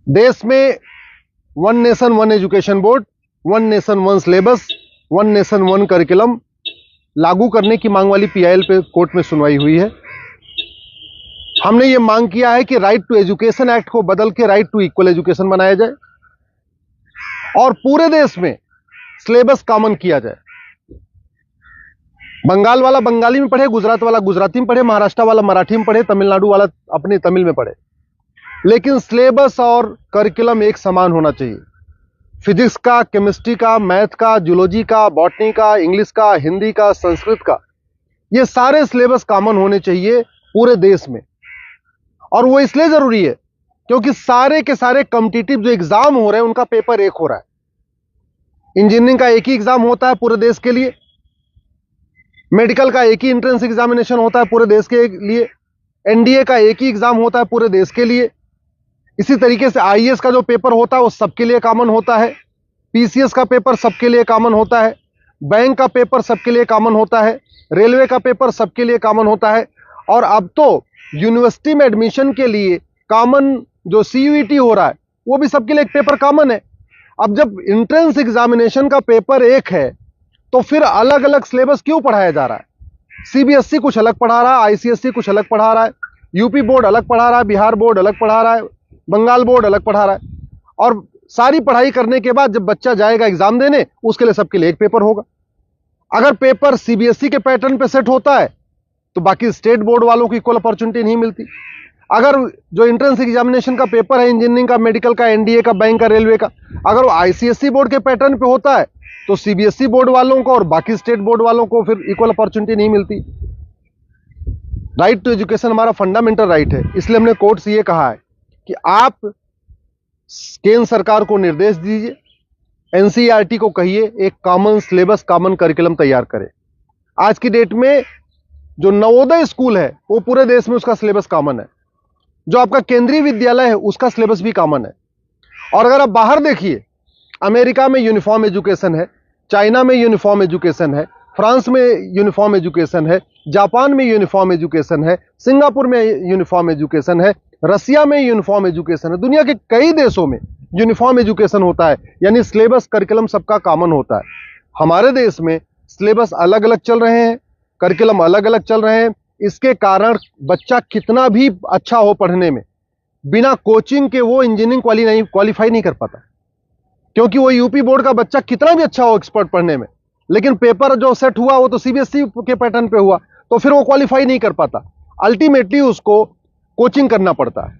देश में one nation one education board, one nation one syllabus, one nation one curriculum लागू करने की मांग वाली पीआईएल पे कोर्ट में सुनवाई हुई है। हमने ये मांग किया है कि राइट टू एजुकेशन एक्ट को बदल के राइट टू इक्वल एजुकेशन बनाया जाए और पूरे देश में सिलेबस कॉमन किया जाए। बंगाल वाला बंगाली में पढ़े, गुजरात वाला गुजराती में पढ़े, महाराष्ट्र वाला मराठी में पढ़े, तमिलनाडु वाला अपनी तमिल में पढ़े, लेकिन सिलेबस और करिकुलम एक समान होना चाहिए। फिजिक्स का, केमिस्ट्री का, मैथ का, जूलॉजी का, बॉटनी का, इंग्लिश का, हिंदी का, संस्कृत का, ये सारे सिलेबस कॉमन होने चाहिए पूरे देश में। और वो इसलिए जरूरी है क्योंकि सारे के सारे कॉम्पिटिटिव जो एग्जाम हो रहे हैं उनका पेपर एक हो रहा है। इंजीनियरिंग का एक ही एग्जाम होता है पूरे देश के लिए, मेडिकल का एक ही एंट्रेंस एग्जामिनेशन होता है पूरे देश के लिए, एनडीए का एक ही एग्जाम होता है पूरे देश के लिए। इसी तरीके से आईएएस का जो पेपर होता है वो सबके लिए कॉमन होता है, पीसीएस का पेपर सबके लिए कॉमन होता है, बैंक का पेपर सबके लिए कॉमन होता है, रेलवे का पेपर सबके लिए कॉमन होता है। और अब तो यूनिवर्सिटी में एडमिशन के लिए कॉमन जो सीयूईटी हो रहा है वो भी सबके लिए एक पेपर कॉमन है। अब जब एंट्रेंस एग्जामिनेशन का पेपर एक है तो फिर अलग अलग सिलेबस क्यों पढ़ाया जा रहा है? सीबीएसई कुछ अलग पढ़ा रहा है, आईसीएसई कुछ अलग पढ़ा रहा है, यूपी बोर्ड अलग पढ़ा रहा है, बिहार बोर्ड अलग पढ़ा रहा है, बंगाल बोर्ड अलग पढ़ा रहा है। और सारी पढ़ाई करने के बाद जब बच्चा जाएगा एग्जाम देने, उसके लिए सबके लिए एक पेपर होगा। अगर पेपर सीबीएसई के पैटर्न पे सेट होता है तो बाकी स्टेट बोर्ड वालों को इक्वल अपॉर्चुनिटी नहीं मिलती। अगर जो एंट्रेंस एग्जामिनेशन का पेपर है इंजीनियरिंग का, मेडिकल का, एनडीए का, बैंक का, रेलवे का, अगर वो आईसीएसई बोर्ड के पैटर्न पे होता है तो सीबीएसई बोर्ड वालों को और बाकी स्टेट बोर्ड वालों को फिर इक्वल अपॉर्चुनिटी नहीं मिलती। राइट टू एजुकेशन हमारा फंडामेंटल राइट है, इसलिए हमने कोर्ट से ये कहा है कि आप केंद्र सरकार को निर्देश दीजिए, एनसीईआरटी को कहिए एक कॉमन सिलेबस, कॉमन करिकुलम तैयार करे। आज की डेट में जो नवोदय स्कूल है वो पूरे देश में उसका सिलेबस कॉमन है, जो आपका केंद्रीय विद्यालय है उसका सिलेबस भी कॉमन है। और अगर आप बाहर देखिए, अमेरिका में यूनिफॉर्म एजुकेशन है, चाइना में यूनिफॉर्म एजुकेशन है, फ्रांस में यूनिफॉर्म एजुकेशन है, जापान में यूनिफॉर्म एजुकेशन है, सिंगापुर में यूनिफॉर्म एजुकेशन है, रसिया में यूनिफॉर्म एजुकेशन है, दुनिया के कई देशों में यूनिफॉर्म एजुकेशन होता है, यानी सिलेबस करिकुलम सबका कॉमन होता है। हमारे देश में सिलेबस अलग अलग चल रहे हैं, करिकुलम अलग अलग चल रहे हैं। इसके कारण बच्चा कितना भी अच्छा हो पढ़ने में, बिना कोचिंग के वो इंजीनियरिंग क्वालिफाई नहीं कर पाता, क्योंकि वो यूपी बोर्ड का बच्चा कितना भी अच्छा हो एक्सपर्ट पढ़ने में, लेकिन पेपर जो सेट हुआ वो तो सीबीएसई के पैटर्न पे हुआ, तो फिर वो क्वालिफाई नहीं कर पाता। अल्टीमेटली उसको कोचिंग करना पड़ता है।